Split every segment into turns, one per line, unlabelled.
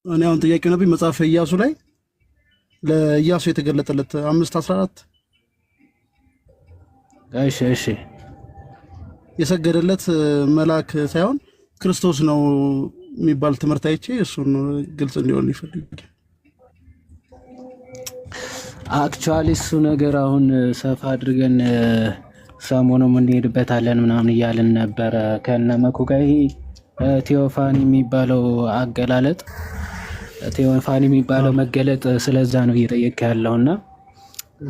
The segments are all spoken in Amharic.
እኔ አሁን ጥያቄው ነብይ መጽሐፈ ኢያሱ ላይ ለኢያሱ የተገለጠለት 5:14
እሺ
የሰገደለት መልአክ ሳይሆን ክርስቶስ ነው የሚባል ትምህርት አይቼ እሱን ግልጽ እንዲሆን ይፈልጋል።
አክቹአሊ እሱ ነገር አሁን ሰፋ አድርገን ሰሞኑን እንሄድበታለን ምናምን እያልን ነበረ ከነመኩ ጋር። ቴዎፋኒ የሚባለው አገላለጥ ቴዎፋኒ የሚባለው መገለጥ ስለዛ ነው እየጠየቅ ያለውና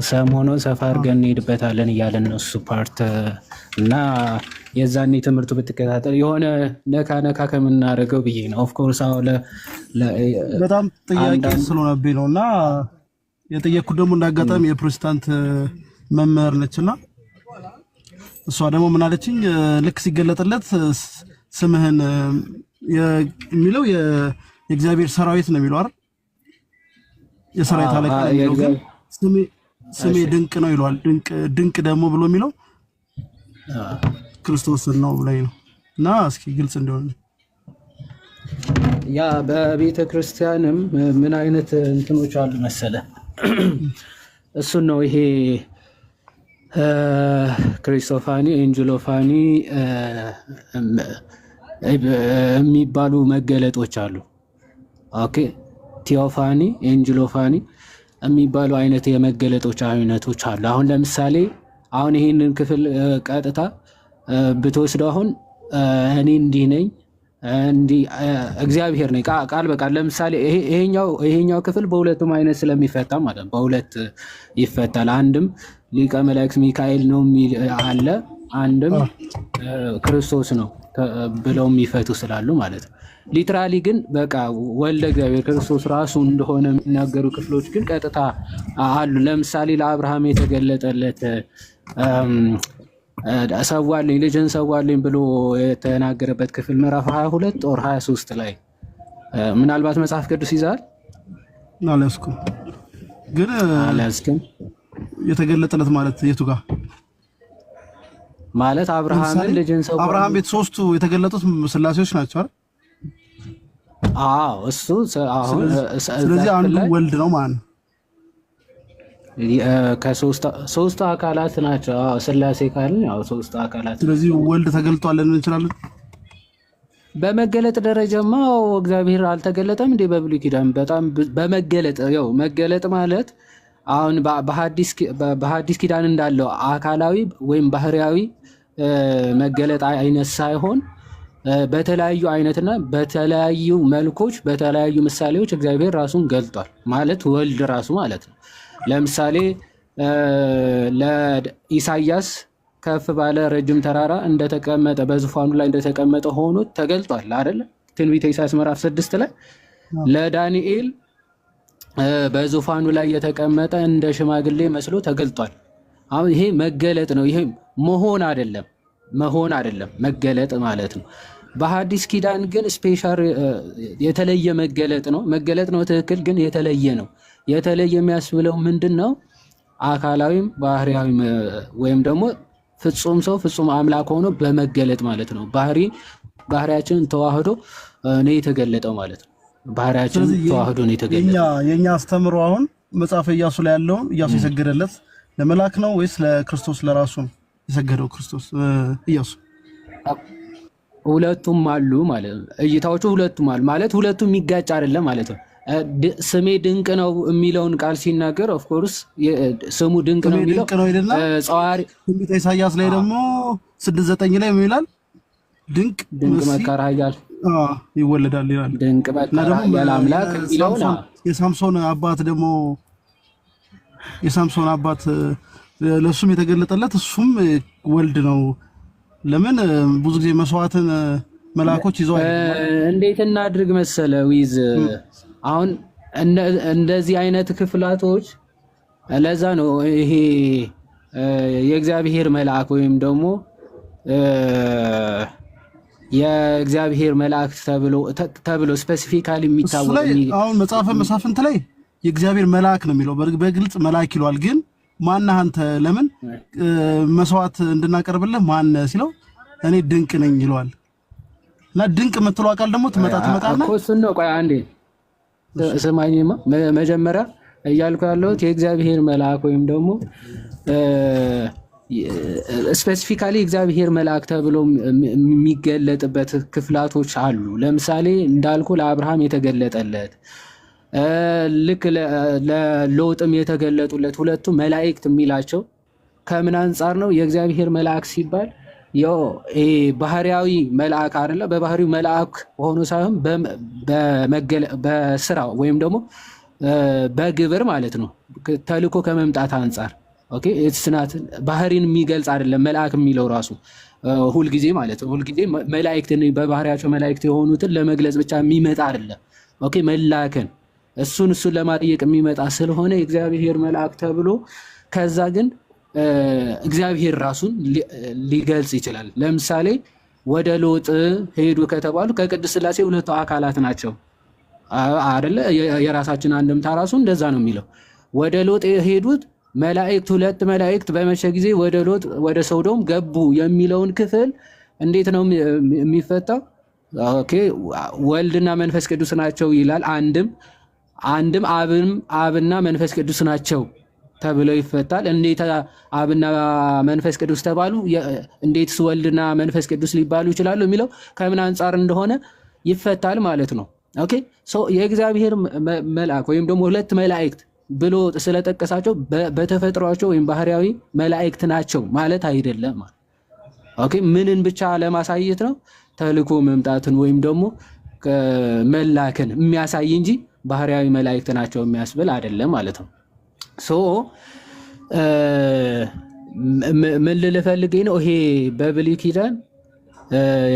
ሰሞኑን ሰፋ አድርገን እንሄድበታለን እያልን ነው እሱ ፓርት እና የዛኔ ትምህርቱ ብትከታተል የሆነ ነካ ከምናደርገው ብዬ ነው። ኦፍ ኮርስ አሁን
በጣም ጥያቄ ስለሆነብኝ ነውና የጠየቅኩት ደግሞ እንዳጋጣሚ የፕሮቴስታንት መምህር ነችና እሷ ደግሞ ምን አለችኝ፣ ልክ ሲገለጥለት ስምህን የሚለው የእግዚአብሔር ሰራዊት ነው የሚለው አይደል? የሰራዊት አለቃ ነው ግን ስሜ ድንቅ ነው ይሏል። ድንቅ ደግሞ ብሎ የሚለው ክርስቶስን ነው ብላይ ነው። እና እስኪ ግልጽ እንደሆነ
ያ በቤተ ክርስቲያንም ምን አይነት እንትኖች አሉ መሰለ እሱን ነው ይሄ ክሪስቶፋኒ ኤንጅሎፋኒ የሚባሉ መገለጦች አሉ። ኦኬ ቴዎፋኒ ኤንጅሎፋኒ የሚባሉ አይነት የመገለጦች አይነቶች አሉ። አሁን ለምሳሌ አሁን ይሄንን ክፍል ቀጥታ ብትወስደው አሁን እኔ እንዲህ ነኝ እንዲህ እግዚአብሔር ነኝ ቃል በቃል ለምሳሌ ይሄኛው ክፍል በሁለቱም አይነት ስለሚፈታ ማለት ነው። በሁለት ይፈታል። አንድም ሊቀ መላእክት ሚካኤል ነው የሚል አለ፣ አንድም ክርስቶስ ነው ብለው የሚፈቱ ስላሉ ማለት ነው። ሊትራሊ ግን በቃ ወልደ እግዚአብሔር ክርስቶስ ራሱ እንደሆነ የሚናገሩ ክፍሎች ግን ቀጥታ አሉ። ለምሳሌ ለአብርሃም የተገለጠለት ሰዋልኝ ልጅን ሰዋልኝ ብሎ የተናገረበት ክፍል ምዕራፍ 22 ኦር 23 ላይ ምናልባት መጽሐፍ ቅዱስ ይዛል
አላስኩም ግን የተገለጠለት ማለት የቱ ጋር
ማለት አብርሃምን ልጅን ሰዋልኝ
አብርሃም ቤት ሶስቱ የተገለጡት ስላሴዎች ናቸው አይደል?
አዎ እሱ አሁን
ስለዚህ አንዱ ወልድ ነው ማለት ነው።
ከሶስቱ አካላት ናቸው ስላሴ ካልን ያው ሶስቱ አካላት።
ስለዚህ ወልድ ተገልጧል እንችላለን።
በመገለጥ ደረጃማ እግዚአብሔር አልተገለጠም እንዴ በብሉይ ኪዳን? በጣም በመገለጥ ያው መገለጥ ማለት አሁን በሐዲስ ኪዳን እንዳለው አካላዊ ወይም ባህሪያዊ መገለጥ አይነት ሳይሆን በተለያዩ አይነትና በተለያዩ መልኮች በተለያዩ ምሳሌዎች እግዚአብሔር ራሱን ገልጧል ማለት ወልድ ራሱ ማለት ነው። ለምሳሌ ለኢሳያስ ከፍ ባለ ረጅም ተራራ እንደተቀመጠ በዙፋኑ ላይ እንደተቀመጠ ሆኖ ተገልጧል አይደል? ትንቢተ ኢሳያስ ምዕራፍ 6 ላይ ለዳንኤል በዙፋኑ ላይ የተቀመጠ እንደ ሽማግሌ መስሎ ተገልጧል። አሁን ይሄ መገለጥ ነው። ይሄ መሆን አይደለም መገለጥ ማለት ነው። በሐዲስ ኪዳን ግን ስፔሻል የተለየ መገለጥ ነው ትክክል፣ ግን የተለየ ነው። የተለየ የሚያስብለው ምንድነው? አካላዊም ባህሪያዊም ወይም ደግሞ ፍጹም ሰው ፍጹም አምላክ ሆኖ በመገለጥ ማለት ነው። ባህሪያችንን ተዋህዶ ነው የተገለጠው ማለት ነው። ባህሪያችንን ተዋህዶ ነው የተገለጠው።
የኛ አስተምሮ አሁን መጽሐፈ ኢያሱ ላይ ያለውን ኢያሱ የሰገደለት ለመላክ ነው ወይስ ለክርስቶስ ለራሱ ነው የሰገደው? ክርስቶስ ኢያሱ
ሁለቱም አሉ ማለት ነው። እይታዎቹ ሁለቱም አሉ ማለት ሁለቱም የሚጋጭ አይደለም ማለት ነው። ስሜ ድንቅ ነው የሚለውን ቃል ሲናገር ኦፍ ኮርስ ስሙ ድንቅ ነው የሚለው ጸዋሪ
ትንቢተ ኢሳያስ ላይ ደግሞ 6:9 ላይ ምን ይላል? ድንቅ
መካር ኃያል
ይወለዳል ይላል።
ድንቅ መካር ኃያል አምላክ የሚለውና
የሳምሶን አባት ለሱም የተገለጠለት እሱም ወልድ ነው። ለምን ብዙ ጊዜ መስዋዕትን መላእክቶች ይዘው
እንዴት እናድርግ መሰለ ዊዝ አሁን እንደዚህ አይነት ክፍላቶች ለዛ ነው ይሄ የእግዚአብሔር መልአክ ወይም ደግሞ የእግዚአብሔር መልአክ ተብሎ ስፔሲፊካሊ የሚታወቅ
አሁን መጽሐፈ መሳፍንት ላይ የእግዚአብሔር መልአክ ነው የሚለው በግልጽ መልአክ ይሏል። ግን ማነህ አንተ ለምን መስዋዕት እንድናቀርብልህ ማነህ ሲለው እኔ ድንቅ ነኝ ይለዋል። እና ድንቅ የምትለው ቃል ደግሞ ትመጣና
እኮ እሱን ነው። ቆይ አንዴ ስማኝማ መጀመሪያ እያልኩ ያለሁት የእግዚአብሔር መልአክ ወይም ደግሞ ስፔሲፊካሊ እግዚአብሔር መልአክ ተብሎ የሚገለጥበት ክፍላቶች አሉ። ለምሳሌ እንዳልኩ ለአብርሃም የተገለጠለት ልክ ለሎጥም የተገለጡለት ሁለቱ መላእክት የሚላቸው ከምን አንጻር ነው? የእግዚአብሔር መልአክ ሲባል ባህሪያዊ መልአክ አይደለ? በባህሪው መልአክ ሆኖ ሳይሆን በስራ ወይም ደግሞ በግብር ማለት ነው። ተልኮ ከመምጣት አንጻር ኦኬ፣ እትስናት ባህሪን የሚገልጽ አይደለም። መልአክ የሚለው ራሱ ሁልጊዜ ማለት ነው። ሁልጊዜ መላእክት በባህሪያቸው መላእክት የሆኑትን ለመግለጽ ብቻ የሚመጣ አይደለም። ኦኬ፣ መላክን እሱን ለማጠየቅ የሚመጣ ስለሆነ የእግዚአብሔር መልአክ ተብሎ ከዛ ግን እግዚአብሔር ራሱን ሊገልጽ ይችላል። ለምሳሌ ወደ ሎጥ ሄዱ ከተባሉ ከቅድስት ሥላሴ ሁለቱ አካላት ናቸው አይደለ? የራሳችን አንድምታ ራሱ እንደዛ ነው የሚለው። ወደ ሎጥ ሄዱት መላእክት ሁለት መላእክት በመሸ ጊዜ ወደ ሎጥ ወደ ሶዶም ገቡ የሚለውን ክፍል እንዴት ነው የሚፈታው? ኦኬ ወልድና መንፈስ ቅዱስ ናቸው ይላል። አንድም አብና መንፈስ ቅዱስ ናቸው ተብለው ይፈታል። እንዴት አብና መንፈስ ቅዱስ ተባሉ? እንዴትስ ወልድና መንፈስ ቅዱስ ሊባሉ ይችላሉ? የሚለው ከምን አንጻር እንደሆነ ይፈታል ማለት ነው። ኦኬ የእግዚአብሔር መልአክ ወይም ደግሞ ሁለት መላእክት ብሎ ስለጠቀሳቸው በተፈጥሯቸው ወይም ባህሪያዊ መላእክት ናቸው ማለት አይደለም። ኦኬ ምንን ብቻ ለማሳየት ነው? ተልኮ መምጣትን ወይም ደግሞ መላክን የሚያሳይ እንጂ ባህሪያዊ መላእክት ናቸው የሚያስብል አይደለም ማለት ነው። ምን ልፈልግ ነው? ይሄ በብሉይ ኪዳን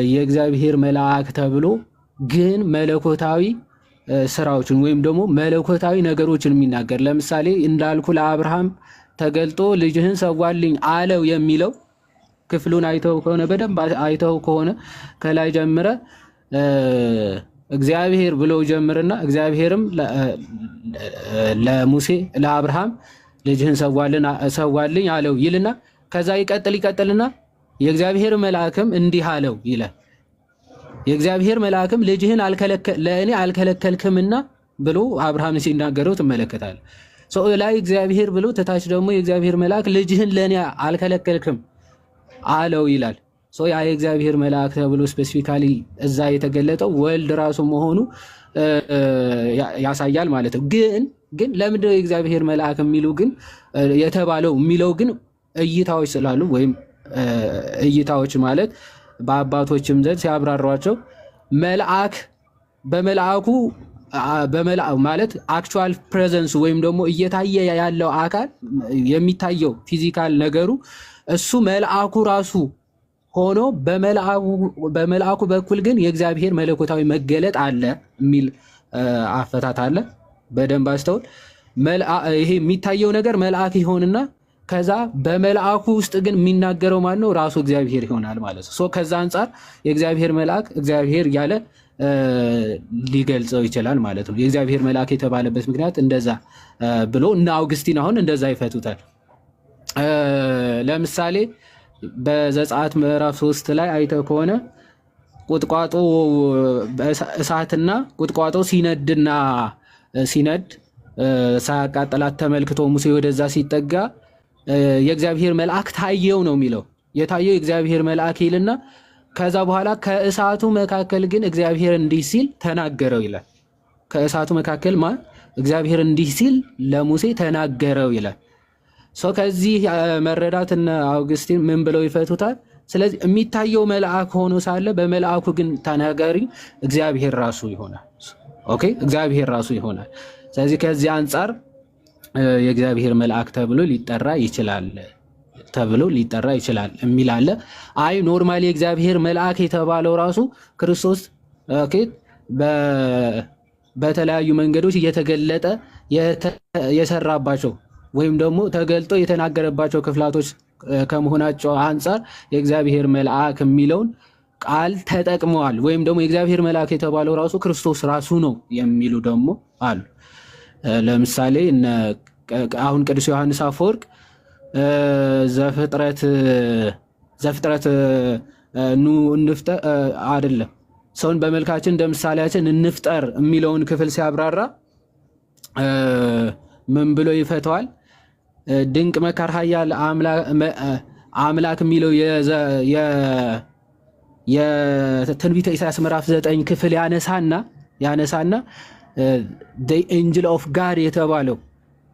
የእግዚአብሔር መልአክ ተብሎ ግን መለኮታዊ ስራዎችን ወይም ደግሞ መለኮታዊ ነገሮችን የሚናገር ለምሳሌ እንዳልኩ ለአብርሃም ተገልጦ ልጅህን ሰዋልኝ አለው የሚለው ክፍሉን አይተው ከሆነ በደንብ አይተው ከሆነ ከላይ ጀምረ እግዚአብሔር ብሎ ጀምርና እግዚአብሔርም ለሙሴ ለአብርሃም ልጅህን ሰዋልኝ አለው ይልና ከዛ ይቀጥልና የእግዚአብሔር መልአክም እንዲህ አለው ይላል። የእግዚአብሔር መልአክም ልጅህን ለእኔ አልከለከልክምና ብሎ አብርሃም ሲናገረው ትመለከታል። ላይ እግዚአብሔር ብሎ ተታች ደግሞ የእግዚአብሔር መልአክ ልጅህን ለእኔ አልከለከልክም አለው ይላል። ያ የእግዚአብሔር መልአክ ተብሎ ስፔሲፊካሊ እዛ የተገለጠው ወልድ ራሱ መሆኑ ያሳያል ማለት ነው። ግን ለምንድነው የእግዚአብሔር መልአክ የሚሉ ግን የተባለው የሚለው ግን እይታዎች ስላሉ ወይም እይታዎች ማለት በአባቶችም ዘንድ ሲያብራሯቸው መልአክ በመልአኩ ማለት አክቹዋል ፕሬዘንስ ወይም ደግሞ እየታየ ያለው አካል የሚታየው ፊዚካል ነገሩ እሱ መልአኩ ራሱ ሆኖ በመልአኩ በኩል ግን የእግዚአብሔር መለኮታዊ መገለጥ አለ የሚል አፈታት አለ። በደንብ አስተውል። ይሄ የሚታየው ነገር መልአክ ይሆንና ከዛ በመልአኩ ውስጥ ግን የሚናገረው ማን ነው? ራሱ እግዚአብሔር ይሆናል ማለት ነው። ከዛ አንጻር የእግዚአብሔር መልአክ እግዚአብሔር ያለ ሊገልጸው ይችላል ማለት ነው። የእግዚአብሔር መልአክ የተባለበት ምክንያት እንደዛ ብሎ እና አውግስቲን አሁን እንደዛ ይፈቱታል። ለምሳሌ በዘጸአት ምዕራፍ 3 ላይ አይተው ከሆነ ቁጥቋጦ እሳትና ቁጥቋጦ ሲነድ ሳያቃጥላት ተመልክቶ ሙሴ ወደዛ ሲጠጋ የእግዚአብሔር መልአክ ታየው ነው የሚለው። የታየው የእግዚአብሔር መልአክ ይልና ከዛ በኋላ ከእሳቱ መካከል ግን እግዚአብሔር እንዲህ ሲል ተናገረው ይላል። ከእሳቱ መካከል እግዚአብሔር እንዲህ ሲል ለሙሴ ተናገረው ይላል። ከዚህ መረዳት እነ አውግስቲን ምን ብለው ይፈቱታል? ስለዚህ የሚታየው መልአክ ሆኖ ሳለ በመልአኩ ግን ተናጋሪ እግዚአብሔር ራሱ ይሆናል። ኦኬ እግዚአብሔር ራሱ ይሆናል። ስለዚህ ከዚህ አንጻር የእግዚአብሔር መልአክ ተብሎ ሊጠራ ይችላል የሚል አለ። አይ ኖርማሊ የእግዚአብሔር መልአክ የተባለው ራሱ ክርስቶስ በተለያዩ መንገዶች እየተገለጠ የሰራባቸው ወይም ደግሞ ተገልጦ የተናገረባቸው ክፍላቶች ከመሆናቸው አንጻር የእግዚአብሔር መልአክ የሚለውን ቃል ተጠቅመዋል። ወይም ደግሞ የእግዚአብሔር መልአክ የተባለው ራሱ ክርስቶስ ራሱ ነው የሚሉ ደግሞ አሉ። ለምሳሌ አሁን ቅዱስ ዮሐንስ አፈወርቅ ዘፍጥረት እንፍጠር አይደለም ሰውን በመልካችን እንደ ምሳሌያችን እንፍጠር የሚለውን ክፍል ሲያብራራ ምን ብሎ ይፈተዋል? ድንቅ መካር ኃያል አምላክ የሚለው የትንቢተ ኢሳያስ ምዕራፍ 9 ክፍል ያነሳና ኤንጅል ኦፍ ጋድ የተባለው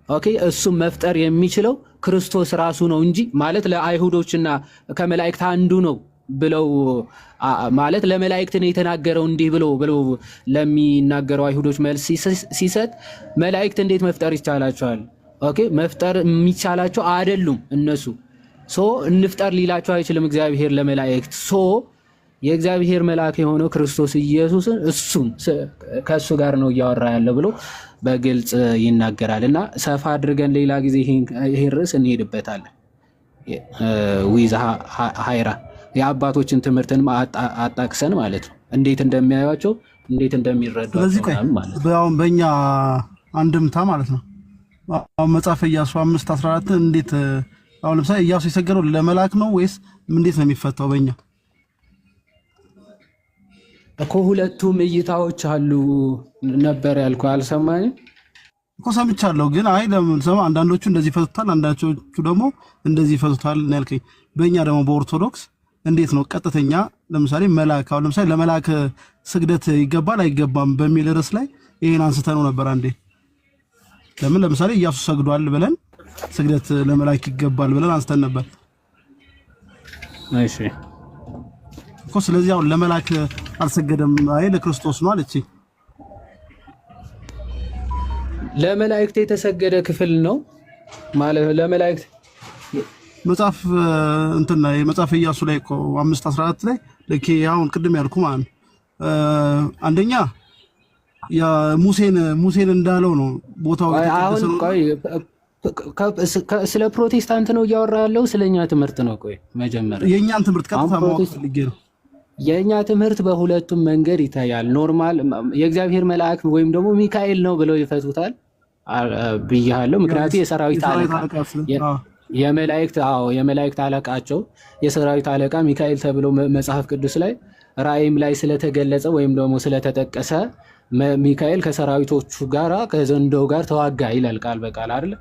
ኦኬ እሱም መፍጠር የሚችለው ክርስቶስ ራሱ ነው እንጂ ማለት ለአይሁዶችና ከመላእክት አንዱ ነው ብለው ማለት ለመላእክት ነው የተናገረው እንዲህ ብለው ለሚናገረው አይሁዶች መልስ ሲሰጥ መላእክት እንዴት መፍጠር ይቻላቸዋል? ኦኬ መፍጠር የሚቻላቸው አይደሉም እነሱ እንፍጠር ሊላቸው አይችልም እግዚአብሔር ለመላእክት የእግዚአብሔር መልአክ የሆነው ክርስቶስ ኢየሱስን እሱን ከእሱ ጋር ነው እያወራ ያለው ብሎ በግልጽ ይናገራል። እና ሰፋ አድርገን ሌላ ጊዜ ይሄን ርዕስ እንሄድበታለን። ዊዛ ሃይራ የአባቶችን ትምህርትን አጣቅሰን ማለት ነው እንዴት እንደሚያዩቸው እንዴት እንደሚረዷቸው ማለት ነው።
አሁን በእኛ አንድምታ ማለት ነው አሁን መጽሐፈ ኢያሱ 5:14 እንዴት አሁን ለምሳሌ ኢያሱ የሰገደው ለመልአክ ነው ወይስ እንዴት ነው የሚፈታው? በእኛ
እኮ ሁለቱም እይታዎች አሉ ነበር ያልኩህ። አልሰማኝም
እኮ ሰምቻለሁ፣ ግን አይ ለምን ሰማ አንዳንዶቹ እንደዚህ ፈቱታል፣ አንዳንዶቹ ደግሞ እንደዚህ ፈቱታል ነው ያልከኝ። በእኛ ደግሞ በኦርቶዶክስ እንዴት ነው ቀጥተኛ ለምሳሌ መልአክ አሁን ለምሳሌ ለመልአክ ስግደት ይገባል አይገባም በሚል ርዕስ ላይ ይሄን አንስተነው ነበር አንዴ። ለምን ለምሳሌ ኢያሱ ሰግዷል ብለን ስግደት ለመልአክ ይገባል ብለን አንስተን ነበር።
እሺ
እኮ ስለዚህ አሁን ለመልአክ አልሰገደም አይ ለክርስቶስ ነው አለች።
ለመላእክት የተሰገደ ክፍል ነው ማለት ለመላእክት
መጽሐፍ እንትና የመጽሐፈ ኢያሱ ላይ እኮ 5:14 ላይ ለኬ አሁን ቅድም ያልኩ ማለት አንደኛ ያ ሙሴን እንዳለው ነው ቦታው
አሁን ቆይ ስለ ፕሮቴስታንት ነው እያወራ ያለው ስለኛ ትምህርት ነው። ቆይ መጀመሪያ
የኛን ትምህርት ቀጥታ ማወቅ ፈልጌ ነው።
የኛ ትምህርት በሁለቱም መንገድ ይታያል። ኖርማል የእግዚአብሔር መልአክ ወይም ደግሞ ሚካኤል ነው ብለው ይፈቱታል ብያለሁ። ምክንያቱም የሰራዊት አለቃ የመላእክት አለቃቸው የሰራዊት አለቃ ሚካኤል ተብሎ መጽሐፍ ቅዱስ ላይ ራእይም ላይ ስለተገለጸ ወይም ደግሞ ስለተጠቀሰ ሚካኤል ከሰራዊቶቹ ጋር ከዘንዶው ጋር ተዋጋ ይላል ቃል በቃል አይደል?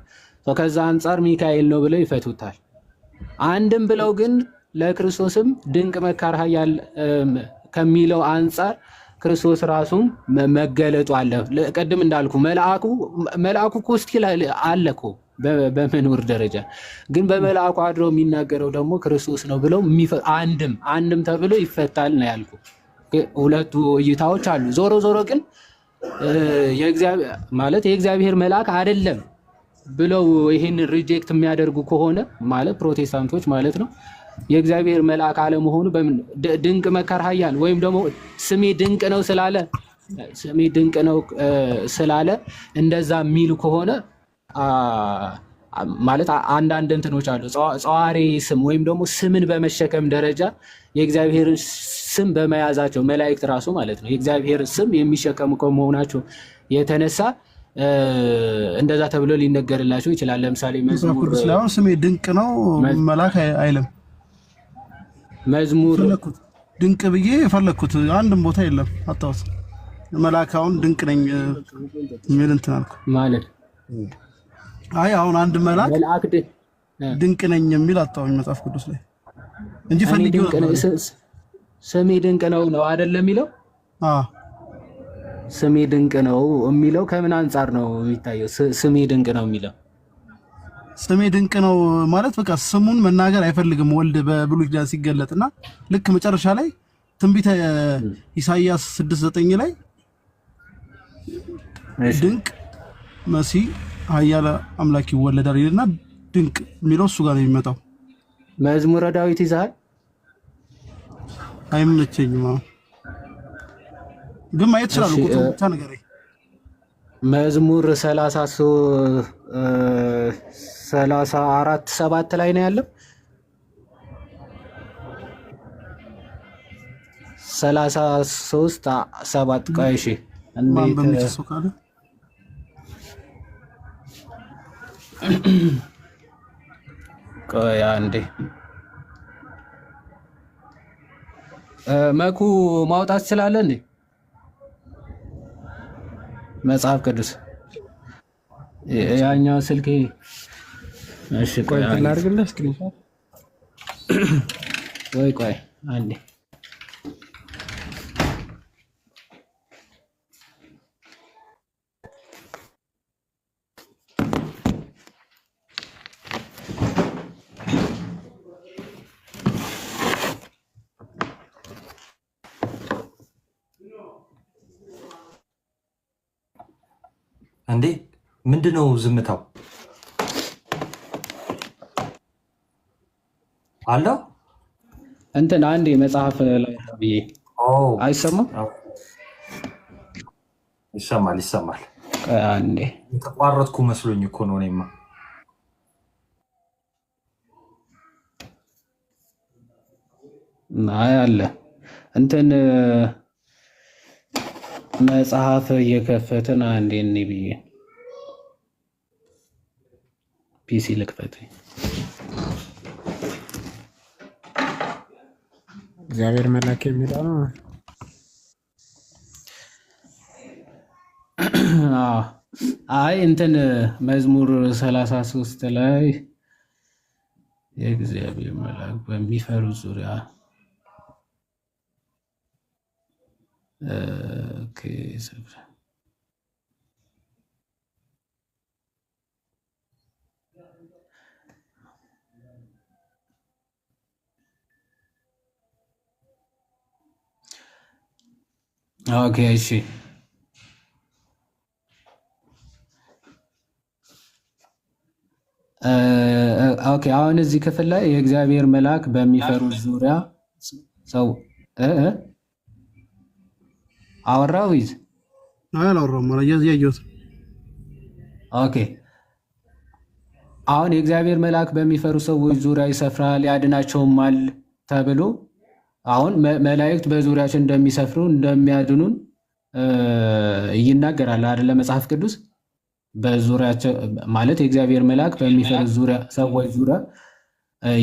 ከዛ አንፃር ሚካኤል ነው ብለው ይፈቱታል። አንድም ብለው ግን ለክርስቶስም ድንቅ መካር ኃያል ከሚለው አንፃር ክርስቶስ ራሱም መገለጡ አለ። ቀድም እንዳልኩ መልአኩ እኮ ስቲል አለ እኮ በመኖር ደረጃ ግን በመልአኩ አድሮ የሚናገረው ደግሞ ክርስቶስ ነው ብለው አንድም ተብሎ ይፈታል ነው ያልኩ። ሁለቱ እይታዎች አሉ። ዞሮ ዞሮ ግን የእግዚአብሔር መልአክ አይደለም ብለው ይሄን ሪጀክት የሚያደርጉ ከሆነ ማለት ፕሮቴስታንቶች ማለት ነው የእግዚአብሔር መልአክ አለመሆኑ በምን ድንቅ መካር ኃያል ወይም ደግሞ ስሜ ድንቅ ነው ስላለ እንደዛ የሚሉ ከሆነ ማለት አንዳንድ እንትኖች አሉ ጸዋሪ ስም ወይም ደግሞ ስምን በመሸከም ደረጃ የእግዚአብሔር ስም በመያዛቸው መላእክት ራሱ ማለት ነው የእግዚአብሔር ስም የሚሸከሙ ከመሆናቸው የተነሳ እንደዛ ተብሎ ሊነገርላቸው ይችላል። ለምሳሌ መዝሙር
ስሜ ድንቅ ነው መልአክ አይልም።
መዝሙር
ድንቅ ብዬ የፈለኩት አንድም ቦታ የለም። አጣውስ መልአካውን ድንቅ ነኝ የሚል እንትን አልኩ ማለት አይ አሁን አንድ መልአክ ድንቅ ነኝ የሚል አጣውኝ መጽሐፍ ቅዱስ ላይ እንጂ ፈልጊው
ስሜ ድንቅ ነው አይደለም የሚለው ስሜ ድንቅ ነው የሚለው ከምን አንፃር ነው የሚታየው? ስሜ ድንቅ ነው የሚለው
ስሜ ድንቅ ነው ማለት በቃ ስሙን መናገር አይፈልግም ወልድ በብሉይ ኪዳን ሲገለጥና ልክ መጨረሻ ላይ ትንቢተ ኢሳይያስ 6:9 ላይ ድንቅ መሲህ ኃያል አምላክ ይወለዳል ይልና ድንቅ የሚለው እሱ ጋር ነው የሚመጣው።
መዝሙረ ዳዊት ይዛል
አይመቸኝም ግን ማየት ይችላል ቁጥሩ ብቻ ነገር
መዝሙር 34:7 ላይ ነው ያለው 33:7 ቆይ እሺ እንዴት ቆይ አንዴ መኩ ማውጣት ትችላለህ እንዴ? መጽሐፍ ቅዱስ ያኛው ስልኬ እሺ
ቆይ ላድርግልህ ስክሪንሾት
ቆይ አንዴ
እንዴ ምንድነው ዝምታው? አለው
እንትን አንዴ መጽሐፍ ላይ ብዬ አይሰማም?
ይሰማል።
አንዴ
የተቋረጥኩ መስሎኝ እኮ ነው። እኔማ
አይ አለ እንትን መጽሐፍ እየከፈትን አንዴ እኔ ብዬ ፒሲ ልክፈት።
እግዚአብሔር መልአክ የሚለው ነው።
አይ እንትን መዝሙር 33 ላይ የእግዚአብሔር መልአክ በሚፈሩ ዙሪያ ኦኬ እሺ ኦኬ አሁን እዚህ ክፍል ላይ የእግዚአብሔር መልአክ በሚፈሩት ዙሪያ ሰው አወራው ይዝ
አላወራም ማለት ያየሁት።
ኦኬ አሁን የእግዚአብሔር መልአክ በሚፈሩ ሰዎች ዙሪያ ይሰፍራል ያድናቸውማል ተብሎ አሁን መላእክት በዙሪያችን እንደሚሰፍሩ እንደሚያድኑን ይናገራል አይደለ? መጽሐፍ ቅዱስ በዙሪያቸው ማለት የእግዚአብሔር መልአክ በሚፈሩ ዙሪያ ሰዎች ዙሪያ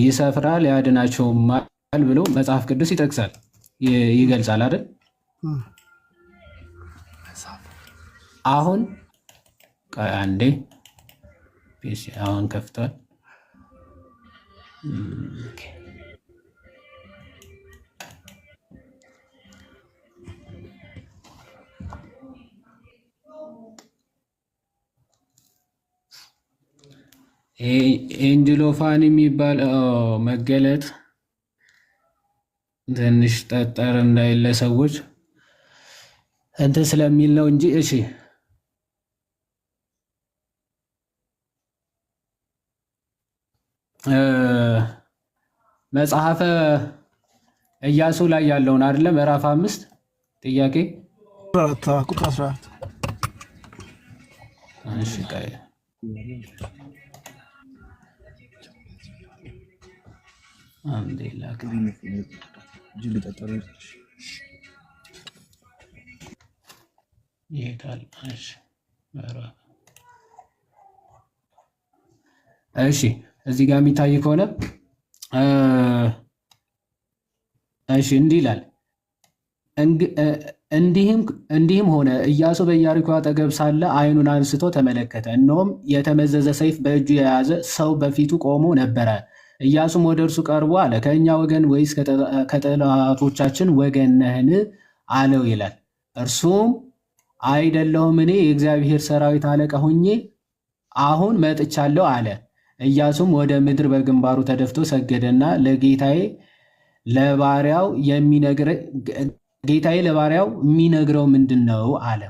ይሰፍራል ያድናቸውማል ብሎ መጽሐፍ ቅዱስ ይጠቅሳል፣ ይገልጻል አይደል? አሁን አንዴ ፒሲ አሁን ከፍቷል። ኤንጅሎፋን የሚባል መገለጥ ትንሽ ጠጠር እንዳይለ ሰዎች እንትን ስለሚል ነው እንጂ እሺ መጽሐፈ ኢያሱ ላይ ያለውን አይደለም ምዕራፍ 5 ጥያቄ
ቁጥር 14
እሺ ቀይ አንዴ ላክ ይሄዳል። እሺ እዚህ ጋር የሚታይ ከሆነ እሺ እንዲህ ይላል። እንዲህም ሆነ ኢያሱ በኢያሪኮ አጠገብ ሳለ ዓይኑን አንስቶ ተመለከተ፣ እነሆም የተመዘዘ ሰይፍ በእጁ የያዘ ሰው በፊቱ ቆሞ ነበረ። ኢያሱም ወደ እርሱ ቀርቦ አለ፣ ከእኛ ወገን ወይስ ከጠላቶቻችን ወገን ነህን? አለው ይላል። እርሱም አይደለሁም፣ እኔ የእግዚአብሔር ሰራዊት አለቃ ሆኜ አሁን መጥቻለሁ አለ። ኢያሱም ወደ ምድር በግንባሩ ተደፍቶ ሰገደና ለጌታዬ ለባሪያው የሚነግረው ምንድን ነው አለ።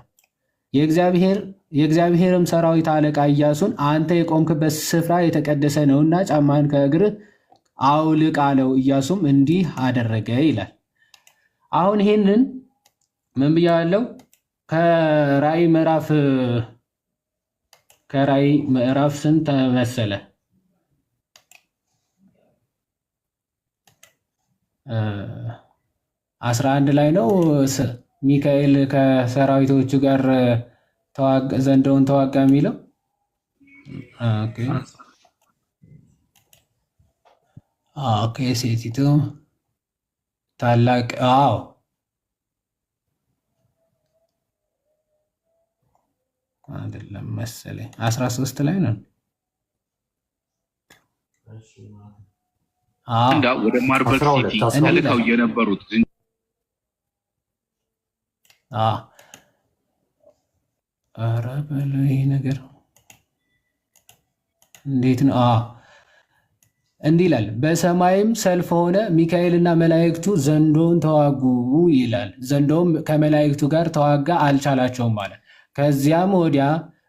የእግዚአብሔርም ሰራዊት አለቃ ኢያሱን አንተ የቆምክበት ስፍራ የተቀደሰ ነውና ጫማህን ከእግርህ አውልቅ አለው። ኢያሱም እንዲህ አደረገ ይላል። አሁን ይሄንን ምን ብያለሁ? ከራእይ ምዕራፍ ስንት መሰለ? 11 ላይ ነው። ሚካኤል ከሰራዊቶቹ ጋር ዘንዶውን ተዋጋ የሚለው ኦኬ። ሴቲቱ ታላቅ አይደለም መሰለኝ 13 ላይ ነው።
እንዳ ወደ ማርበል ሲቲ ተልከው የነበሩት
ኧረ በለው ይሄ ነገር እንዴት ነው? እንዲህ ይላል፣ በሰማይም ሰልፍ ሆነ፣ ሚካኤልና መላእክቱ ዘንዶውን ተዋጉ ይላል። ዘንዶውም ከመላእክቱ ጋር ተዋጋ፣ አልቻላቸውም ማለት። ከዚያም ወዲያ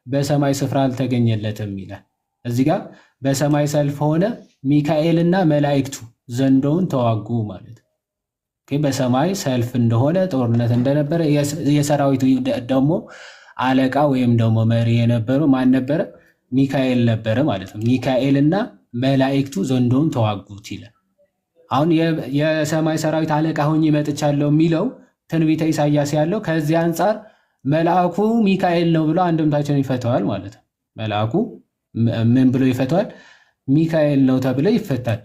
በሰማይ ስፍራ አልተገኘለትም ይላል። እዚህ ጋር በሰማይ ሰልፍ ሆነ፣ ሚካኤልና መላእክቱ ዘንዶውን ተዋጉ ማለት በሰማይ ሰልፍ እንደሆነ ጦርነት እንደነበረ የሰራዊቱ ደግሞ አለቃ ወይም ደግሞ መሪ የነበረው ማን ነበረ? ሚካኤል ነበረ ማለት ነው። ሚካኤልና መላእክቱ ዘንዶውን ተዋጉት ይላል። አሁን የሰማይ ሰራዊት አለቃ ሆኜ መጥቻለሁ የሚለው ትንቢተ ኢሳያስ ያለው ከዚህ አንጻር መልአኩ ሚካኤል ነው ብሎ አንድምታችን ይፈተዋል ማለት ነው። መልአኩ ምን ብሎ ይፈተዋል? ሚካኤል ነው ተብሎ ይፈታል።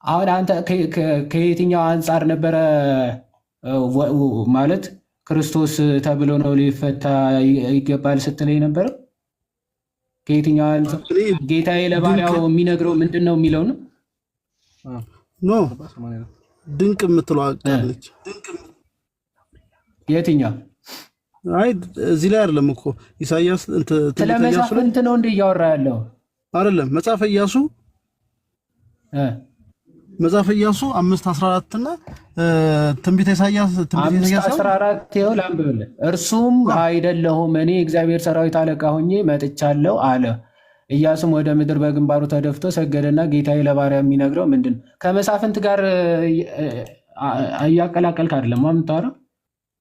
አሁን አንተ ከየትኛው አንጻር ነበረ ማለት ክርስቶስ ተብሎ ነው ሊፈታ ይገባል ስትለኝ ነበረው? ከየትኛው አንጻር? ጌታዬ ለባሪያው የሚነግረው ምንድን ነው የሚለው ነው?
ኖ ድንቅ የምትለው አቃለች።
የትኛው?
አይ እዚህ ላይ አይደለም እኮ ኢሳያስ
ስለ መሳፍንት ነው እንደ እያወራ ያለው
አይደለም። መጽሐፈ ኢያሱ 5:14 እና ትንቢተ ኢሳያስ
5:14 ይኸው ላንብብልህ። እርሱም አይደለሁም እኔ እግዚአብሔር ሰራዊት አለቃ ሆኜ መጥቻለሁ አለ። ኢያሱም ወደ ምድር በግንባሩ ተደፍቶ ሰገደና ጌታዬ ለባሪያ የሚነግረው ምንድን ነው? ከመሳፍንት ጋር እያቀላቀልክ አይደለም የምታወራው?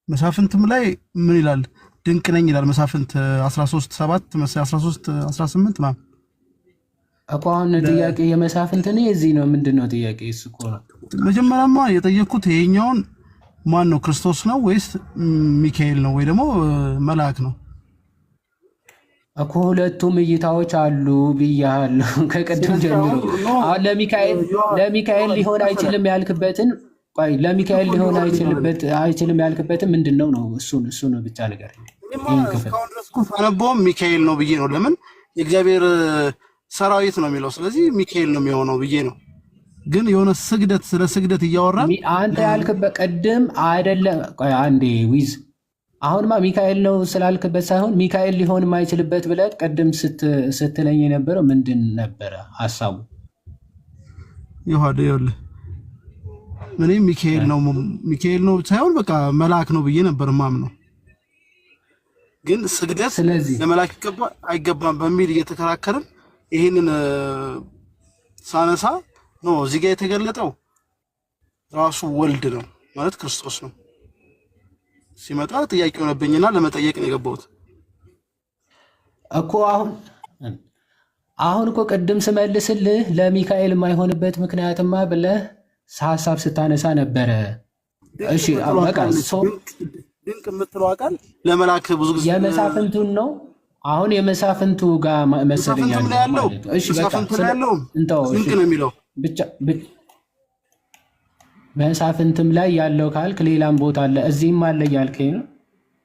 መሳፍንትም ላይ ምን ይላል? ድንቅ ነኝ ይላል። መሳፍንት 13:7 13:18 ማለት
እኮ አሁን ጥያቄ የመሳፍንት ነው የዚህ ነው ምንድን ነው ጥያቄ? እሱ እኮ ነው
መጀመሪያማ የጠየቅኩት። ይሄኛውን ማን ነው? ክርስቶስ ነው ወይስ ሚካኤል ነው ወይ ደግሞ መልአክ ነው
እኮ? ሁለቱም እይታዎች አሉ ብያለሁ ከቀደም ጀምሮ። አሁን ለሚካኤል ሊሆን አይችልም ያልክበትን ቆይ፣ ለሚካኤል ሊሆን አይችልም ያልክበትን ምንድን ነው ነው? እሱ ነው ብቻ ነገር
አነበውም ሚካኤል ነው ብዬ ነው። ለምን የእግዚአብሔር ሰራዊት ነው የሚለው፣ ስለዚህ ሚካኤል ነው የሚሆነው ብዬ ነው። ግን የሆነ ስግደት ስለ ስግደት እያወራን
አንተ ያልክበት ቅድም አይደለም። ቆይ አንዴ ዊዝ አሁንማ ሚካኤል ነው ስላልክበት ሳይሆን ሚካኤል ሊሆን የማይችልበት ብለህ ቅድም ስትለኝ የነበረው ምንድን ነበረ ሀሳቡ?
ይኸውልህ እኔ ሚካኤል ነው ሳይሆን በቃ መልአክ ነው ብዬ ነበር ማምነው። ግን ስግደት ለመልአክ አይገባም በሚል እየተከራከርን ይሄንን ሳነሳ ነው እዚህ ጋር የተገለጠው ራሱ ወልድ ነው ማለት ክርስቶስ ነው። ሲመጣ ጥያቄ ሆነብኝና ለመጠየቅ ነው የገባሁት
እኮ። አሁን እኮ ቅድም ስመልስልህ ለሚካኤል የማይሆንበት ምክንያትማ ብለህ ሀሳብ ስታነሳ ነበረ። እሺ በቃ
ድንቅ የምትለው ቃል ለመልአክ ብዙ ጊዜ
የመሳፍንቱን ነው። አሁን የመሳፍንቱ ጋር መሰለኝ ያለው። እሺ በቃ
ድንቅ ነው የሚለው
ብቻ መሳፍንትም ላይ ያለው ካልክ ሌላም ቦታ አለ እዚህም አለ እያልከኝ ነው።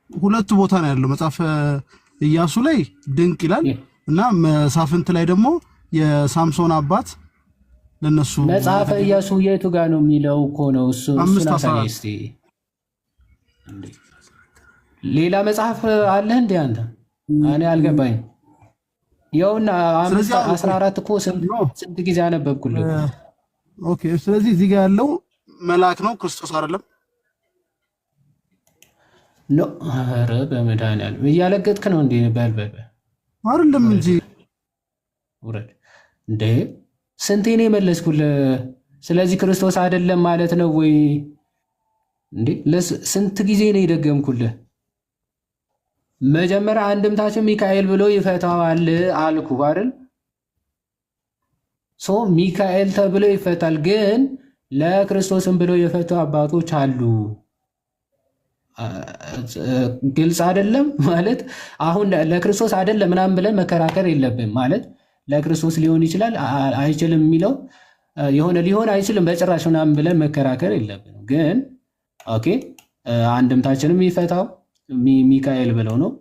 ሁለቱ ቦታ ነው ያለው። መጽሐፈ ኢያሱ ላይ ድንቅ ይላል እና መሳፍንት ላይ ደግሞ የሳምሶን አባት ለነሱ
መጽሐፈ ኢያሱ የቱ ጋር ነው የሚለው እኮ ነው እሱ እስቲ ሌላ መጽሐፍ አለ እንዴ አንተ? እኔ አልገባኝ። ይኸውና 14 እኮ ስንት ጊዜ አነበብኩልህ።
ኦኬ ስለዚህ እዚህ ጋር ያለው መልአክ ነው ክርስቶስ አይደለም
ኖ። ኧረ በመድኃኒዓለም እያለገጥክ ነው እንዴ? በል
አይደለም እንጂ
ውረድ እንዴ። ስንቴ ነው የመለስኩልህ? ስለዚህ ክርስቶስ አይደለም ማለት ነው ወይ እንዴ? ስንት ጊዜ ነው የደገምኩልህ? መጀመሪያ አንድምታችን ሚካኤል ብሎ ይፈታዋል አልኩ አይደል? ሚካኤል ተብሎ ይፈታል። ግን ለክርስቶስም ብሎ የፈቱ አባቶች አሉ። ግልጽ አይደለም ማለት አሁን ለክርስቶስ አይደለም ምናምን ብለን መከራከር የለብን ማለት ለክርስቶስ ሊሆን ይችላል አይችልም የሚለው የሆነ ሊሆን አይችልም በጭራሽ ምናምን ብለን መከራከር የለብን። ግን ኦኬ አንድምታችንም ይፈታው ሚካኤል ብለው ነው።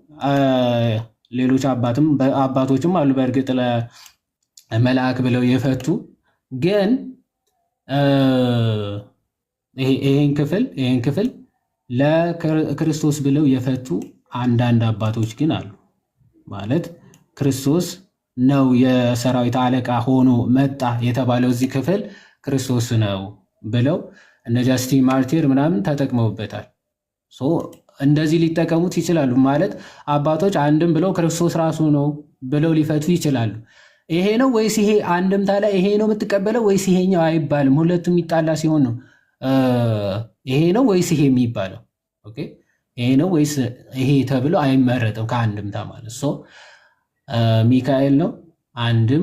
ሌሎች አባቶችም አሉ በእርግጥ ለመልአክ ብለው የፈቱ ግን ይሄን ክፍል ለክርስቶስ ብለው የፈቱ አንዳንድ አባቶች ግን አሉ። ማለት ክርስቶስ ነው የሰራዊት አለቃ ሆኖ መጣ የተባለው እዚህ ክፍል ክርስቶስ ነው ብለው እነ ጃስቲን ማርቲር ምናምን ተጠቅመውበታል። እንደዚህ ሊጠቀሙት ይችላሉ። ማለት አባቶች አንድም ብለው ክርስቶስ ራሱ ነው ብለው ሊፈቱ ይችላሉ። ይሄ ነው ወይስ ይሄ አንድምታ ላይ ይሄ ነው የምትቀበለው ወይስ ይሄኛው አይባልም። ሁለቱም የሚጣላ ሲሆን ነው ይሄ ነው ወይስ ይሄ የሚባለው። ኦኬ ይሄ ነው ወይስ ይሄ ተብሎ አይመረጥም ከአንድምታ ማለት ሚካኤል ነው አንድም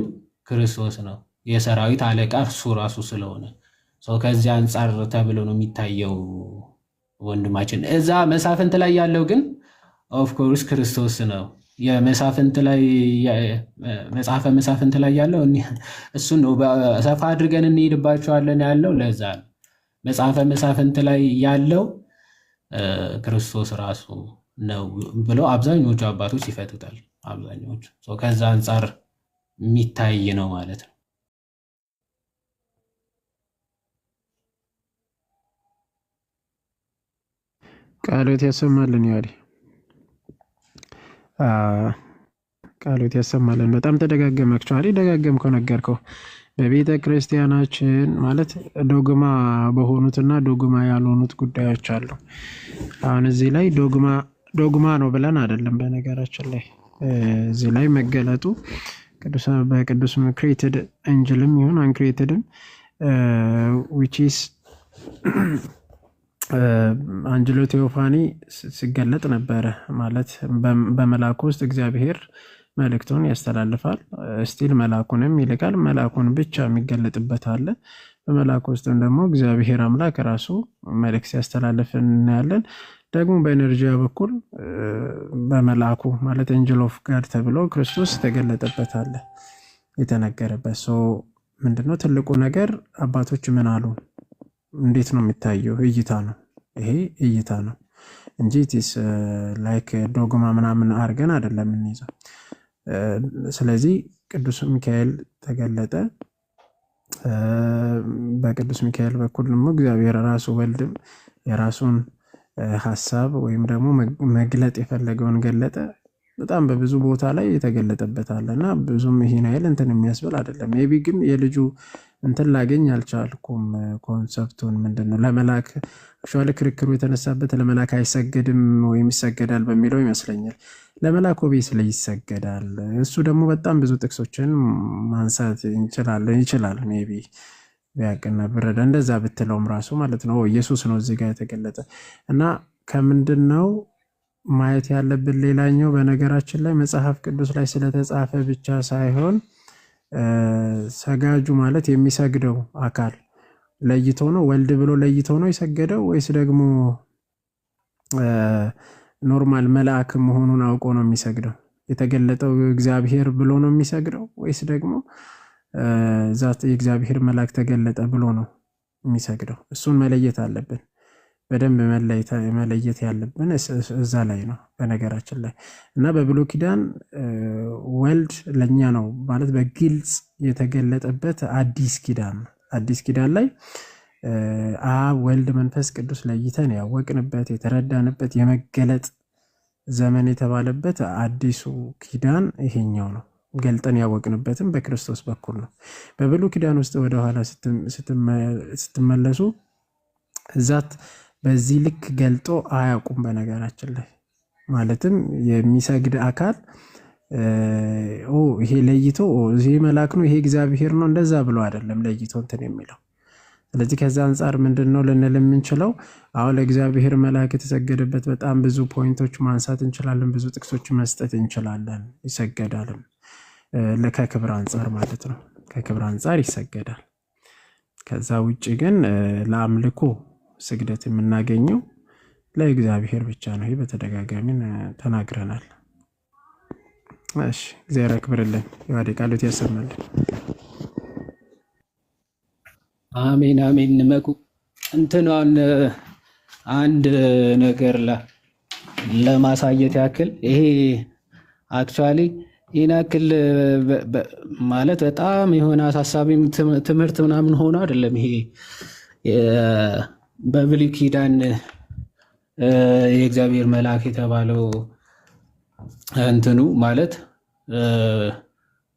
ክርስቶስ ነው የሰራዊት አለቃ እሱ ራሱ ስለሆነ ከዚህ አንጻር ተብሎ ነው የሚታየው። ወንድማችን እዛ መሳፍንት ላይ ያለው ግን ኦፍኮርስ ክርስቶስ ነው። የመሳፍንት ላይ መጽሐፈ መሳፍንት ላይ ያለው እሱን ነው ሰፋ አድርገን እንሄድባቸዋለን ያለው። ለዛ ነው መጽሐፈ መሳፍንት ላይ ያለው ክርስቶስ ራሱ ነው ብለው አብዛኞቹ አባቶች ይፈቱታል። አብዛኞቹ ከዛ አንጻር የሚታይ ነው ማለት ነው።
ቃሎት ያሰማልን ያሪ ቃሎት ያሰማልን። በጣም ተደጋገመ። አክቹአሊ ደጋገምከው ነገርከው። በቤተ ክርስቲያናችን ማለት ዶግማ በሆኑትና ዶግማ ያልሆኑት ጉዳዮች አሉ። አሁን እዚህ ላይ ዶግማ ነው ብለን አይደለም። በነገራችን ላይ እዚህ ላይ መገለጡ በቅዱስ ክሬትድ አንጅልም ይሁን አንክሬትድም which is አንጅሎ ቴዎፋኒ ሲገለጥ ነበረ። ማለት በመላኩ ውስጥ እግዚአብሔር መልእክቱን ያስተላልፋል። ስቲል መላኩንም ይልካል። መላኩን ብቻ የሚገለጥበት አለ። በመላኩ ውስጥም ደግሞ እግዚአብሔር አምላክ ራሱ መልእክት ሲያስተላልፍ እናያለን። ደግሞ በኤነርጂያ በኩል በመላኩ ማለት ኤንጅል ኦፍ ጋድ ተብሎ ክርስቶስ ተገለጠበት አለ የተነገረበት። ምንድነው ትልቁ ነገር? አባቶች ምን አሉ? እንዴት ነው የሚታየው? እይታ ነው። ይሄ እይታ ነው እንጂ ኢትስ ላይክ ዶግማ ምናምን አድርገን አይደለም እንይዘው። ስለዚህ ቅዱስ ሚካኤል ተገለጠ። በቅዱስ ሚካኤል በኩል ደግሞ እግዚአብሔር ራሱ ወልድም የራሱን ሐሳብ ወይም ደግሞ መግለጥ የፈለገውን ገለጠ። በጣም በብዙ ቦታ ላይ የተገለጠበት አለና ብዙም ይሄን አይል እንትን የሚያስብል አይደለም። ሜቢ ግን የልጁ እንትን ላገኝ አልቻልኩም ኮንሰፕቱን። ምንድነው ለመላክ አክቹአሊ ክርክሩ የተነሳበት ለመላክ አይሰገድም ወይም ይሰገዳል በሚለው ይመስለኛል። ለመላክ ኦብቪየስሊ ይሰገዳል። እሱ ደግሞ በጣም ብዙ ጥቅሶችን ማንሳት ይችላል ሜቢ ቢያቀና ብረዳ እንደዛ ብትለውም ራሱ ማለት ነው ኢየሱስ ነው እዚህ ጋር የተገለጠ እና ከምንድነው ማየት ያለብን ሌላኛው በነገራችን ላይ መጽሐፍ ቅዱስ ላይ ስለተጻፈ ብቻ ሳይሆን ሰጋጁ ማለት የሚሰግደው አካል ለይቶ ነው ወልድ ብሎ ለይቶ ነው የሰገደው ወይስ ደግሞ ኖርማል መልአክ መሆኑን አውቆ ነው የሚሰግደው? የተገለጠው እግዚአብሔር ብሎ ነው የሚሰግደው ወይስ ደግሞ ዛት የእግዚአብሔር መልአክ ተገለጠ ብሎ ነው የሚሰግደው? እሱን መለየት አለብን። በደንብ መለየት ያለብን እዛ ላይ ነው በነገራችን ላይ እና በብሉይ ኪዳን ወልድ ለኛ ነው ማለት በግልጽ የተገለጠበት አዲስ ኪዳን ነው። አዲስ ኪዳን ላይ አብ ወልድ መንፈስ ቅዱስ ለይተን ያወቅንበት የተረዳንበት የመገለጥ ዘመን የተባለበት አዲሱ ኪዳን ይሄኛው ነው። ገልጠን ያወቅንበትም በክርስቶስ በኩል ነው። በብሉይ ኪዳን ውስጥ ወደ ኋላ ስትመለሱ እዛት በዚህ ልክ ገልጦ አያውቁም በነገራችን ላይ ማለትም የሚሰግድ አካል ይሄ ለይቶ ይሄ መልአክ ነው ይሄ እግዚአብሔር ነው እንደዛ ብሎ አይደለም ለይቶ እንትን የሚለው። ስለዚህ ከዛ አንፃር ምንድነው ልንል የምንችለው? አሁን ለእግዚአብሔር መልአክ የተሰገደበት በጣም ብዙ ፖይንቶች ማንሳት እንችላለን፣ ብዙ ጥቅሶች መስጠት እንችላለን። ይሰገዳልም ከክብር አንፃር ማለት ነው። ከክብር አንፃር ይሰገዳል። ከዛ ውጭ ግን ለአምልኮ ስግደት የምናገኘው ለእግዚአብሔር ብቻ ነው። ይህ በተደጋጋሚ ተናግረናል። እሺ እግዚአብሔር ያክብርልን። የዋዴ ቃሎት ያሰማልን።
አሜን አሜን። መኩ እንትኗን አንድ ነገር ለማሳየት ያክል ይሄ አክቹዋሊ ይህን ያክል ማለት በጣም የሆነ አሳሳቢ ትምህርት ምናምን ሆኖ አይደለም። ይሄ በብሉይ ኪዳን የእግዚአብሔር መልአክ የተባለው እንትኑ ማለት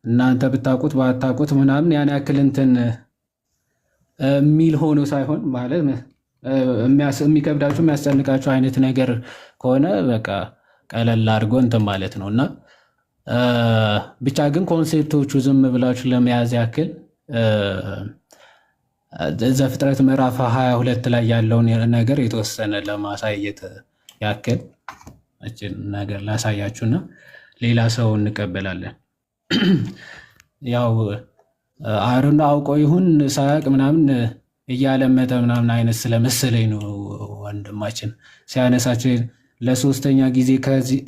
እናንተ ብታውቁት ባታውቁት ምናምን ያን ያክል እንትን የሚል ሆኖ ሳይሆን ማለት የሚከብዳችሁ የሚያስጨንቃችሁ አይነት ነገር ከሆነ በቃ ቀለል አድርጎ እንትን ማለት ነው። እና ብቻ ግን ኮንሴፕቶቹ ዝም ብላችሁ ለመያዝ ያክል ዘፍጥረት ምዕራፍ 22 ላይ ያለውን ነገር የተወሰነ ለማሳየት ያክል እችን ነገር ላሳያችሁና ሌላ ሰው እንቀበላለን። ያው አሮን አውቆ ይሁን ሳያቅ ምናምን እያለመጠ ምናምን አይነት ስለመሰለኝ ነው ወንድማችን ሲያነሳቸው ለሶስተኛ ጊዜ ከዚህ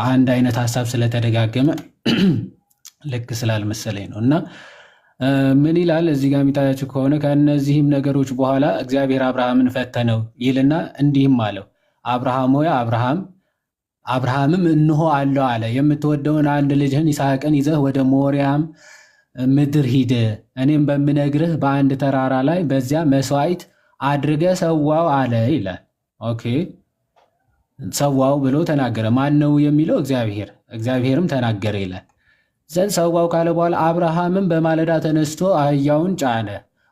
አንድ አይነት ሀሳብ ስለተደጋገመ ልክ ስላልመሰለኝ ነው። እና ምን ይላል እዚህ ጋር የሚታያችሁ ከሆነ ከእነዚህም ነገሮች በኋላ እግዚአብሔር አብርሃምን ፈተነው ይልና እንዲህም አለው፣ አብርሃም ሆይ አብርሃምም እንሆ አለው አለ፣ የምትወደውን አንድ ልጅህን ይስሐቅን ይዘህ ወደ ሞሪያም ምድር ሂድ፣ እኔም በምነግርህ በአንድ ተራራ ላይ በዚያ መስዋዕት አድርገህ ሰዋው አለ ይላል። ኦኬ ሰዋው ብሎ ተናገረ። ማን ነው የሚለው? እግዚአብሔርም ተናገረ ይላል። ዘንድ ሰዋው ካለ በኋላ አብርሃምም በማለዳ ተነስቶ አህያውን ጫነ፣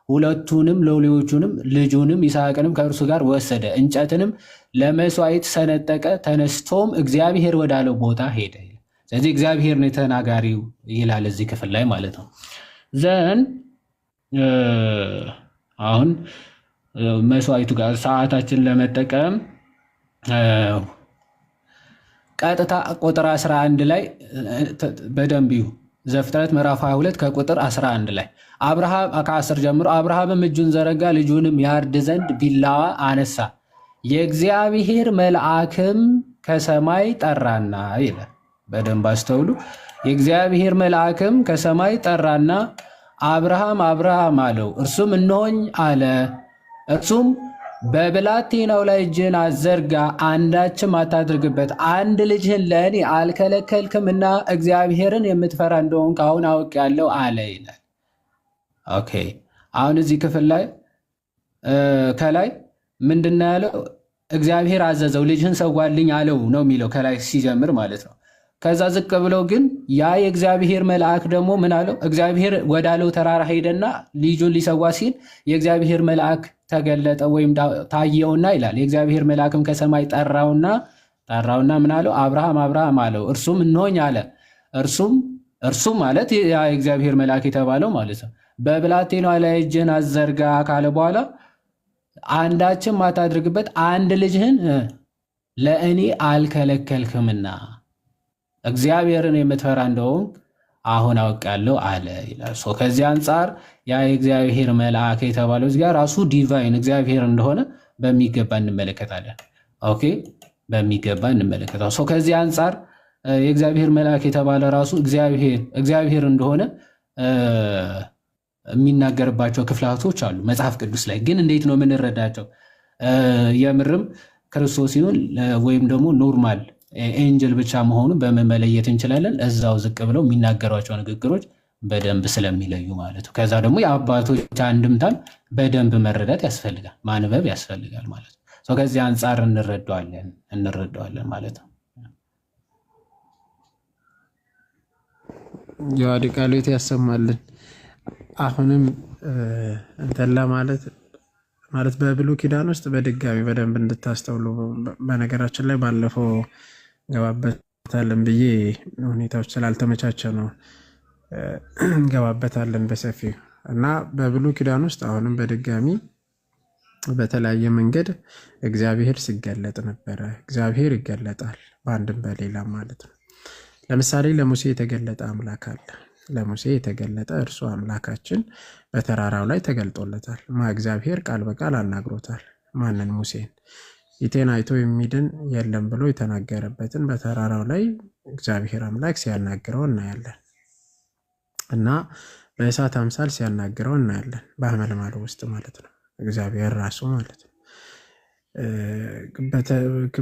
ሁለቱንም ሎሌዎቹንም ልጁንም ይስሐቅንም ከእርሱ ጋር ወሰደ፣ እንጨትንም ለመስዋዕት ሰነጠቀ፣ ተነስቶም እግዚአብሔር ወዳለው ቦታ ሄደ። ስለዚህ እግዚአብሔር ነው ተናጋሪው ይላል እዚህ ክፍል ላይ ማለት ነው። ዘን አሁን መስዋዕቱ ጋር ሰዓታችን ለመጠቀም ቀጥታ ቁጥር 11 ላይ በደንብ ይሁ ዘፍጥረት ምዕራፍ 22 ከቁጥር 11 ላይ አብርሃም ከ10 ጀምሮ አብርሃምም እጁን ዘረጋ፣ ልጁንም ያርድ ዘንድ ቢላዋ አነሳ፣ የእግዚአብሔር መልአክም ከሰማይ ጠራና ይላል። በደንብ አስተውሉ። የእግዚአብሔር መልአክም ከሰማይ ጠራና አብርሃም አብርሃም አለው፣ እርሱም እነሆኝ አለ። እርሱም በብላቴናው ላይ እጅህን አዘርጋ፣ አንዳችም አታድርግበት፣ አንድ ልጅህን ለእኔ አልከለከልክምና እግዚአብሔርን የምትፈራ እንደሆንክ አሁን አውቄአለሁ አለ ይላል። ኦኬ አሁን እዚህ ክፍል ላይ ከላይ ምንድን ነው ያለው? እግዚአብሔር አዘዘው፣ ልጅህን ሰዋልኝ አለው ነው የሚለው ከላይ ሲጀምር ማለት ነው። ከዛ ዝቅ ብለው ግን ያ የእግዚአብሔር መልአክ ደግሞ ምን አለው? እግዚአብሔር ወዳለው ተራራ ሄደና ልጁን ሊሰዋ ሲል የእግዚአብሔር መልአክ ተገለጠ ወይም ታየውና ይላል። የእግዚአብሔር መልአክም ከሰማይ ጠራውና ምን አለው? አብርሃም አብርሃም አለው። እርሱም እነሆኝ አለ። እርሱም ማለት ያ የእግዚአብሔር መልአክ የተባለው ማለት ነው። በብላቴናው ላይ እጅህን አዘርጋ ካለ በኋላ አንዳችም አታድርግበት፣ አንድ ልጅህን ለእኔ አልከለከልክምና እግዚአብሔርን የምትፈራ እንደሆንክ አሁን አውቃለሁ አለ ይላል። ከዚህ አንጻር ያ የእግዚአብሔር መልአክ የተባለው እዚህ ጋር ራሱ ዲቫይን እግዚአብሔር እንደሆነ በሚገባ እንመለከታለን። ኦኬ በሚገባ እንመለከታለን። ከዚህ አንጻር የእግዚአብሔር መልአክ የተባለ ራሱ እግዚአብሔር እንደሆነ የሚናገርባቸው ክፍላቶች አሉ መጽሐፍ ቅዱስ ላይ። ግን እንዴት ነው የምንረዳቸው? የምርም ክርስቶስ ሲሆን ወይም ደግሞ ኖርማል ኤንጀል ብቻ መሆኑን በመለየት እንችላለን። እዛው ዝቅ ብለው የሚናገሯቸው ንግግሮች በደንብ ስለሚለዩ ማለት ነው። ከዛ ደግሞ የአባቶች አንድምታን በደንብ መረዳት ያስፈልጋል፣ ማንበብ ያስፈልጋል ማለት ነው። ከዚህ አንጻር እንረዳዋለን ማለት ነው።
የዋዲ ቃሎት ያሰማልን። አሁንም እንትን ለማለት በብሉይ ኪዳን ውስጥ በድጋሚ በደንብ እንድታስተውሉ፣ በነገራችን ላይ ባለፈው ገባበታለን ብዬ ሁኔታዎች ስላልተመቻቸ ነው ገባበታለን በሰፊው እና በብሉይ ኪዳን ውስጥ አሁንም በድጋሚ በተለያየ መንገድ እግዚአብሔር ሲገለጥ ነበረ። እግዚአብሔር ይገለጣል በአንድም በሌላ ማለት ነው። ለምሳሌ ለሙሴ የተገለጠ አምላክ አለ። ለሙሴ የተገለጠ እርሱ አምላካችን በተራራው ላይ ተገልጦለታል። እግዚአብሔር ቃል በቃል አናግሮታል። ማንን? ሙሴን። ፊቴን አይቶ የሚድን የለም ብሎ የተናገረበትን በተራራው ላይ እግዚአብሔር አምላክ ሲያናግረው እናያለን እና በእሳት አምሳል ሲያናግረው እናያለን። በሐመልማሉ ውስጥ ማለት ነው፣ እግዚአብሔር ራሱ ማለት ነው።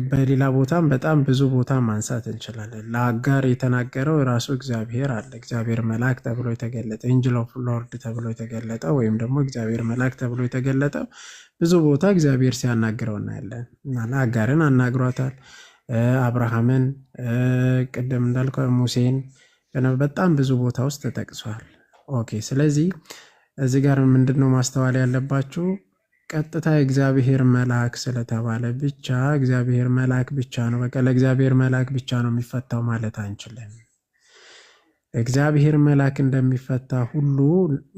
በሌላ ቦታም በጣም ብዙ ቦታ ማንሳት እንችላለን። ለአጋር የተናገረው ራሱ እግዚአብሔር አለ። እግዚአብሔር መልአክ ተብሎ የተገለጠ ኤንጅል ኦፍ ሎርድ ተብሎ የተገለጠ ወይም ደግሞ እግዚአብሔር መልአክ ተብሎ የተገለጠ ብዙ ቦታ እግዚአብሔር ሲያናግረው እናያለን። እና አጋርን አናግሯታል። አብርሃምን፣ ቅድም እንዳልከው ሙሴን በጣም ብዙ ቦታ ውስጥ ተጠቅሷል። ኦኬ። ስለዚህ እዚህ ጋር ምንድነው ማስተዋል ያለባችሁ? ቀጥታ እግዚአብሔር መልአክ ስለተባለ ብቻ እግዚአብሔር መልአክ ብቻ ነው፣ በቃ ለእግዚአብሔር መልአክ ብቻ ነው የሚፈታው ማለት አንችልም። እግዚአብሔር መልአክ እንደሚፈታ ሁሉ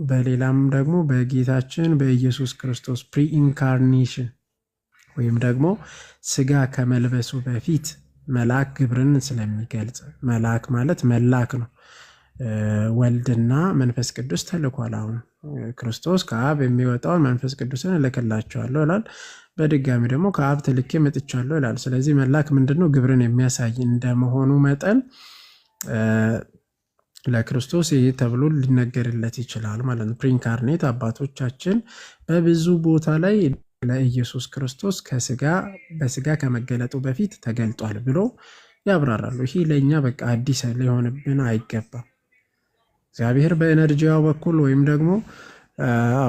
በሌላም ደግሞ በጌታችን በኢየሱስ ክርስቶስ ፕሪኢንካርኔሽን ወይም ደግሞ ስጋ ከመልበሱ በፊት መልአክ ግብርን ስለሚገልጽ፣ መልአክ ማለት መላክ ነው። ወልድና መንፈስ ቅዱስ ተልኳል። አሁን ክርስቶስ ከአብ የሚወጣውን መንፈስ ቅዱስን እልክላቸዋለሁ ይላል። በድጋሚ ደግሞ ከአብ ተልኬ መጥቻለሁ ይላል። ስለዚህ መላክ ምንድነው? ግብርን የሚያሳይ እንደመሆኑ መጠን ለክርስቶስ ይህ ተብሎ ሊነገርለት ይችላል ማለት ነው። ፕሪኢንካርኔት አባቶቻችን በብዙ ቦታ ላይ ለኢየሱስ ክርስቶስ በስጋ ከመገለጡ በፊት ተገልጧል ብሎ ያብራራሉ። ይህ ለእኛ በቃ አዲስ ሊሆንብን አይገባም። እግዚአብሔር በኤነርጂያው በኩል ወይም ደግሞ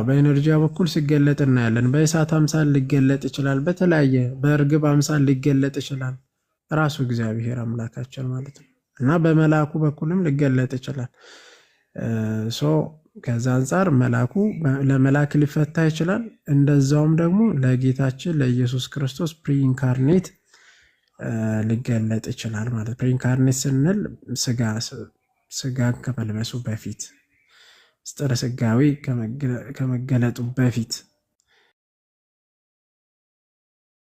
በኤነርጂያው በኩል ሲገለጥ እናያለን። በእሳት አምሳል ሊገለጥ ይችላል። በተለያየ በእርግብ አምሳል ሊገለጥ ይችላል። ራሱ እግዚአብሔር አምላካችን ማለት ነው። እና በመልአኩ በኩልም ሊገለጥ ይችላል። ከዛ አንጻር ለመልአክ ሊፈታ ይችላል። እንደዛውም ደግሞ ለጌታችን ለኢየሱስ ክርስቶስ ፕሪኢንካርኔት ሊገለጥ ይችላል ማለት። ፕሪኢንካርኔት ስንል ስጋን ከመልበሱ በፊት ምስጢረ ስጋዊ ከመገለጡ በፊት